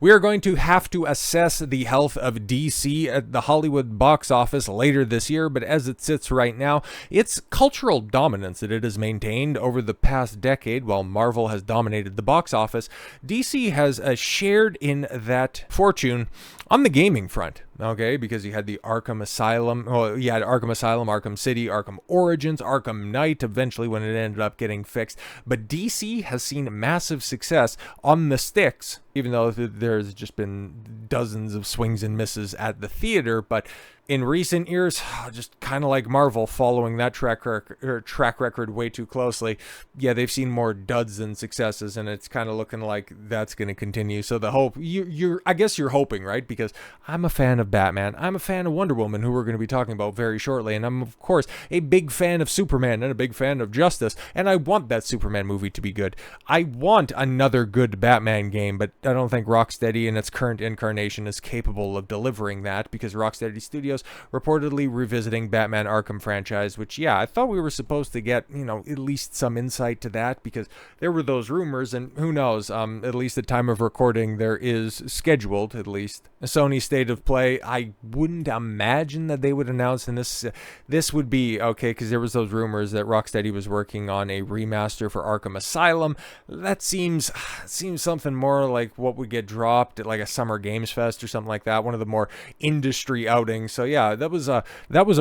We are going to have to assess the health of DC at the Hollywood box office later this year, but as it sits right now, its cultural dominance that it has maintained over the past decade, while Marvel has dominated the box office, DC has shared in that fortune on the gaming front. Okay, because you had the Arkham Asylum, you had Arkham Asylum, Arkham City, Arkham Origins, Arkham Knight, eventually when it ended up getting fixed. But DC has seen massive success on the sticks, even though there's just been dozens of swings and misses at the theater. But in recent years, just kind of like Marvel, following that track record way too closely, yeah, they've seen more duds than successes, and it's kind of looking like that's going to continue. So the hope, I guess you're hoping, right? Because I'm a fan of Batman, I'm a fan of Wonder Woman, who we're going to be talking about very shortly, and I'm of course a big fan of Superman and a big fan of Justice, and I want that Superman movie to be good. I want another good Batman game, but I don't think Rocksteady in its current incarnation is capable of delivering that, because Rocksteady Studios reportedly revisiting Batman Arkham franchise, which, yeah, I thought we were supposed to get, at least some insight to that, because there were those rumors, and who knows, at least at time of recording, there is scheduled, at least, a Sony State of Play. I wouldn't imagine that they would announce, and this would be, okay, because there was those rumors that Rocksteady was working on a remaster for Arkham Asylum. That seems something more like what would get dropped at like a Summer Games Fest or something like that, one of the more industry outings. So yeah, that was a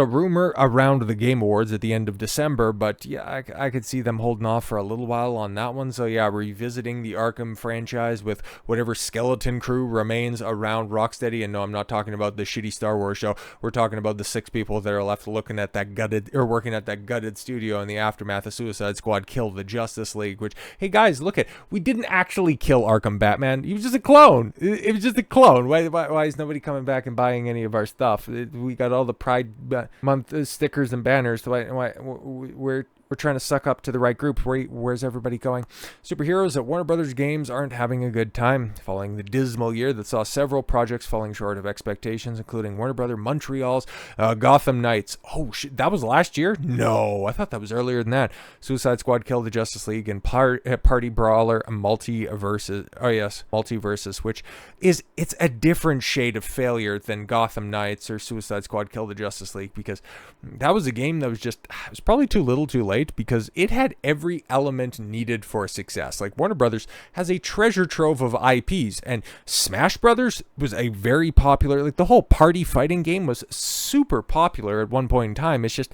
rumor around the Game Awards at the end of December, but yeah, I could see them holding off for a little while on that one. So yeah, revisiting the Arkham franchise with whatever skeleton crew remains around Rocksteady. And no, I'm not talking about the shitty Star Wars show. We're talking about the 6 people that are left looking at that working at that gutted studio in the aftermath of Suicide Squad killed the Justice League, which, hey guys, look we didn't actually kill Arkham Batman. He was just a clone. It was just a clone. Why is nobody coming back and buying any of our stuff? We got all the Pride Month stickers and banners. So why we're trying to suck up to the right group. Where's everybody going? Superheroes at Warner Brothers Games aren't having a good time following the dismal year that saw several projects falling short of expectations, including Warner Brothers Montreal's Gotham Knights. Oh shit, that was last year? No, I thought that was earlier than that. Suicide Squad killed the Justice League, and Party Brawler Multiverses, which it's a different shade of failure than Gotham Knights or Suicide Squad killed the Justice League, because that was a game that was probably too little too late, because it had every element needed for success. Like, Warner Brothers has a treasure trove of IPs, and Smash Brothers was a very popular, like the whole party fighting game was super popular at one point in time. It's just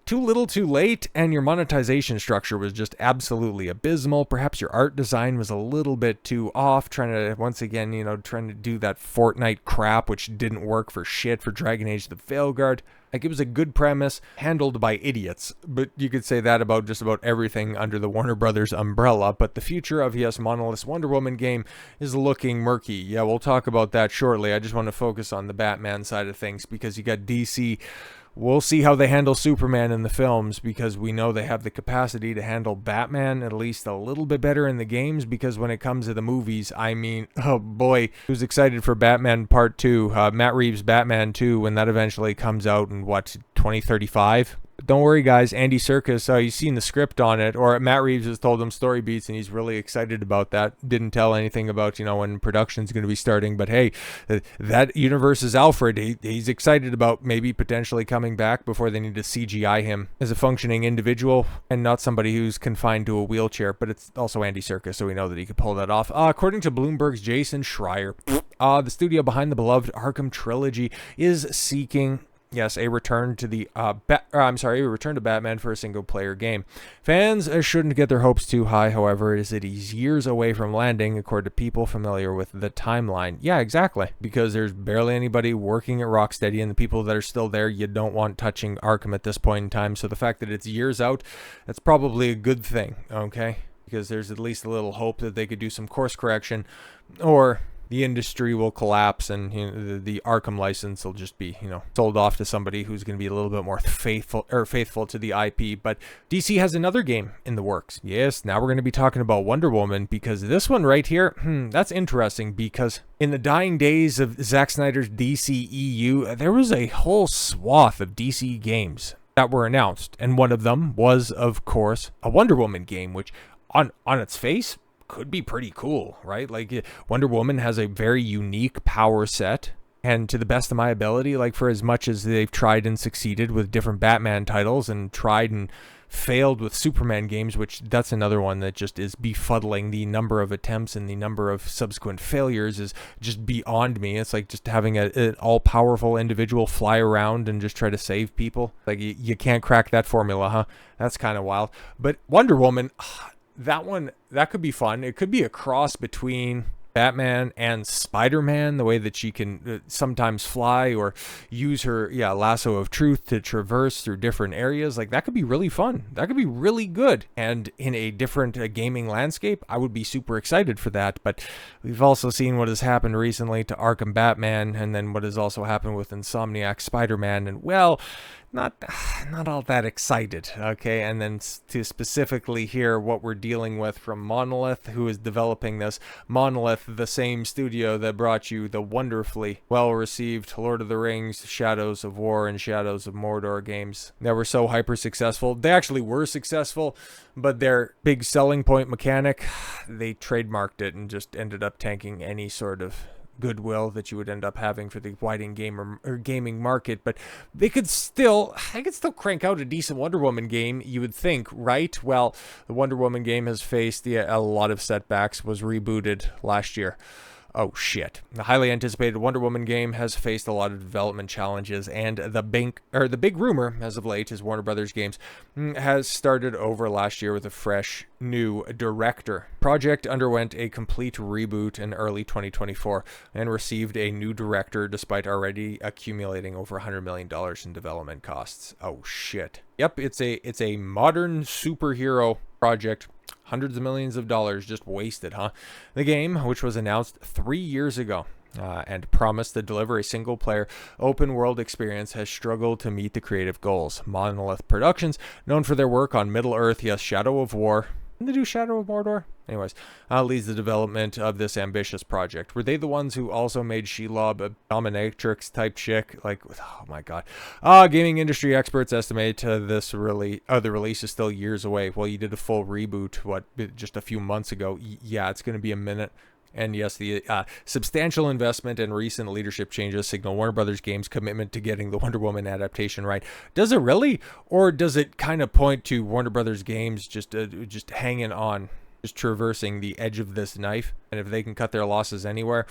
too little too late, and your monetization structure was just absolutely abysmal. Perhaps your art design was a little bit too off, trying to do that Fortnite crap, which didn't work for shit for Dragon Age the Veilguard. Like, it was a good premise handled by idiots, but you could say that about just about everything under the Warner Brothers umbrella. But the future of Monolith's Wonder Woman game is looking murky. Yeah, we'll talk about that shortly. I just want to focus on the Batman side of things, because you got DC. We'll see how they handle Superman in the films, because we know they have the capacity to handle Batman at least a little bit better in the games, because when it comes to the movies, I mean, oh boy, who's excited for Batman Part 2, Matt Reeves' Batman 2, when that eventually comes out in, 2035? Don't worry, guys. Andy Serkis, you've seen the script on it, or Matt Reeves has told him story beats, and he's really excited about that. Didn't tell anything about, when production's going to be starting, but hey, that universe is Alfred. He's excited about maybe potentially coming back before they need to CGI him as a functioning individual and not somebody who's confined to a wheelchair. But it's also Andy Serkis, so we know that he could pull that off. According to Bloomberg's Jason Schreier, the studio behind the beloved Arkham trilogy is seeking, yes, a return to Batman for a single-player game. Fans shouldn't get their hopes too high, however, as it is years away from landing, according to people familiar with the timeline. Yeah, exactly, because there's barely anybody working at Rocksteady, and the people that are still there, you don't want touching Arkham at this point in time. So the fact that it's years out, that's probably a good thing, okay? Because there's at least a little hope that they could do some course correction, or the industry will collapse, and the Arkham license will just be, sold off to somebody who's going to be a little bit more faithful to the IP. But DC has another game in the works. Yes, now we're going to be talking about Wonder Woman, because this one right here, that's interesting, because in the dying days of Zack Snyder's DCEU, there was a whole swath of DC games that were announced, and one of them was, of course, a Wonder Woman game, which on its face could be pretty cool, right? Like Wonder Woman has a very unique power set. And to the best of my ability, like for as much as they've tried and succeeded with different Batman titles and tried and failed with Superman games, which that's another one that just is befuddling. The number of attempts and the number of subsequent failures is just beyond me. It's like just having an all-powerful individual fly around and just try to save people. Like you can't crack that formula, huh? That's kind of wild. But Wonder Woman, that one, that could be fun. It could be a cross between Batman and Spider-Man, the way that she can sometimes fly or use her lasso of truth to traverse through different areas. Like that could be really fun. That could be really good. And in a different gaming landscape, I would be super excited for that. But we've also seen what has happened recently to Arkham Batman, and then what has also happened with Insomniac Spider-Man, and well, not all that excited, okay? And then to specifically hear what we're dealing with from Monolith, who is developing this. Monolith, the same studio that brought you the wonderfully well-received Lord of the Rings, Shadows of War, and Shadows of Mordor games that were so hyper-successful. They actually were successful, but their big selling point mechanic, they trademarked it and just ended up tanking any sort of goodwill that you would end up having for the widening gaming market. But they could still crank out a decent Wonder Woman game, you would think, right? Well, the Wonder Woman game has faced a lot of setbacks, was rebooted last year. Oh shit. The highly anticipated Wonder Woman game has faced a lot of development challenges, and the big rumor as of late is Warner Brothers Games has started over last year with a fresh new director. Project underwent a complete reboot in early 2024 and received a new director despite already accumulating over $100 million in development costs. Oh shit. Yep, it's a modern superhero project. Hundreds of millions of dollars just wasted, huh? The game, which was announced 3 years ago and promised to deliver a single-player open-world experience, has struggled to meet the creative goals. Monolith Productions, known for their work on Middle-earth, yes, Shadow of War. Didn't they do Shadow of Mordor? Anyways, leads the development of this ambitious project. Were they the ones who also made Shelob a dominatrix type chick? Like, oh my god. Gaming industry experts estimate the release is still years away. Well, you did a full reboot, just a few months ago. Yeah, it's going to be a minute. And yes, the substantial investment and recent leadership changes signal Warner Brothers Games' commitment to getting the Wonder Woman adaptation right. Does it really? Or does it kind of point to Warner Brothers Games just hanging on, just traversing the edge of this knife? And if they can cut their losses anywhere,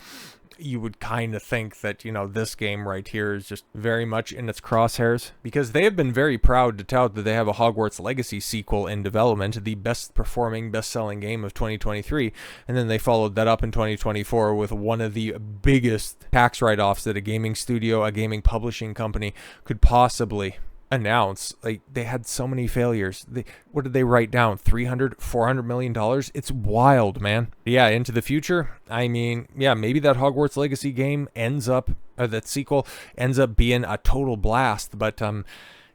you would kind of think that, this game right here is just very much in its crosshairs, because they have been very proud to tout that they have a Hogwarts Legacy sequel in development, the best-selling game of 2023, and then they followed that up in 2024 with one of the biggest tax write-offs that a gaming studio, a gaming publishing company could possibly announce. Like, they had so many failures. What did they write down? $400 million? It's wild, man. Yeah, into the future, I mean, yeah, maybe that Hogwarts Legacy game that sequel ends up being a total blast, but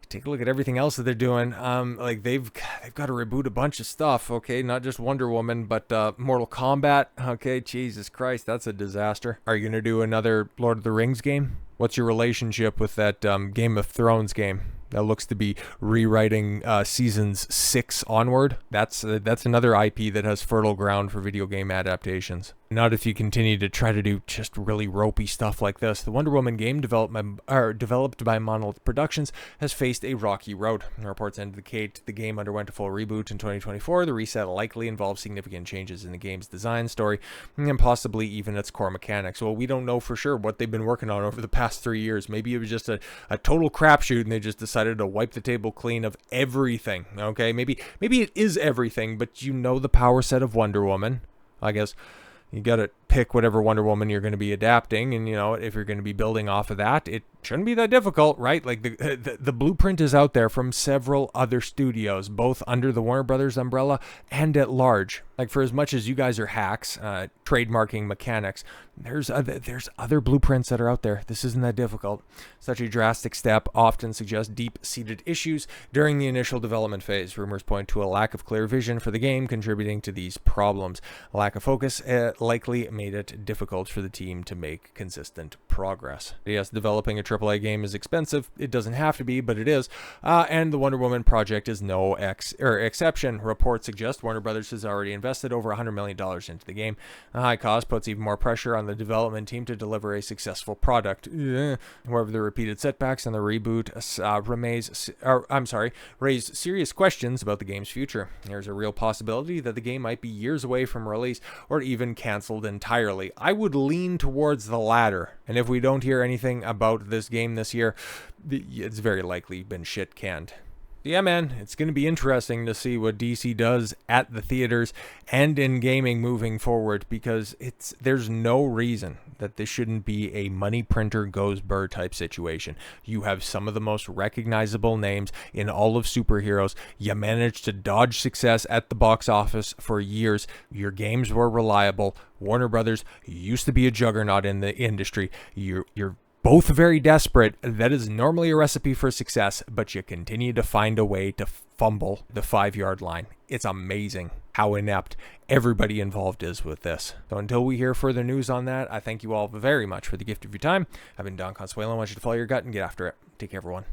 take a look at everything else that they're doing. Like they've got to reboot a bunch of stuff, okay? Not just Wonder Woman, but Mortal Kombat, okay? Jesus Christ, that's a disaster. Are you going to do another Lord of the Rings game? What's your relationship with that Game of Thrones game that looks to be rewriting seasons 6 onward? That's another IP that has fertile ground for video game adaptations. Not if you continue to try to do just really ropey stuff like this. The Wonder Woman game, developed by Monolith Productions, has faced a rocky road. Reports indicate the game underwent a full reboot in 2024. The reset likely involves significant changes in the game's design, story, and possibly even its core mechanics. Well, we don't know for sure what they've been working on over the past 3 years. Maybe it was just a total crapshoot and they just decided to wipe the table clean of everything, okay? Maybe it is everything, but the power set of Wonder Woman, I guess. You got to pick whatever Wonder Woman you're going to be adapting, and if you're going to be building off of that, it shouldn't be that difficult, right? Like the blueprint is out there from several other studios, both under the Warner Brothers umbrella and at large. Like, for as much as you guys are hacks, trademarking mechanics, there's other blueprints that are out there. This isn't that difficult. Such a drastic step often suggests deep-seated issues during the initial development phase. Rumors point to a lack of clear vision for the game contributing to these problems. A lack of focus likely made it difficult for the team to make consistent progress. Yes, developing a AAA game is expensive. It doesn't have to be, but it is. And the Wonder Woman project is no exception. Reports suggest Warner Brothers has already invested over $100 million into the game. The high cost puts even more pressure on the development team to deliver a successful product. However, the repeated setbacks and the reboot raise serious questions about the game's future. There's a real possibility that the game might be years away from release or even canceled entirely. I would lean towards the latter. And if we don't hear anything about this game this year, it's very likely been shit canned. Yeah, man, it's going to be interesting to see what DC does at the theaters and in gaming moving forward, because there's no reason that this shouldn't be a money printer goes burr type situation. You have some of the most recognizable names in all of superheroes. You managed to dodge success at the box office for years. Your games were reliable. Warner Brothers used to be a juggernaut in the industry. You're both very desperate. That is normally a recipe for success, but you continue to find a way to fumble the 5-yard line. It's amazing how inept everybody involved is with this. So until we hear further news on that, I thank you all very much for the gift of your time. I've been Don Consuelo. I want you to follow your gut and get after it. Take care, everyone.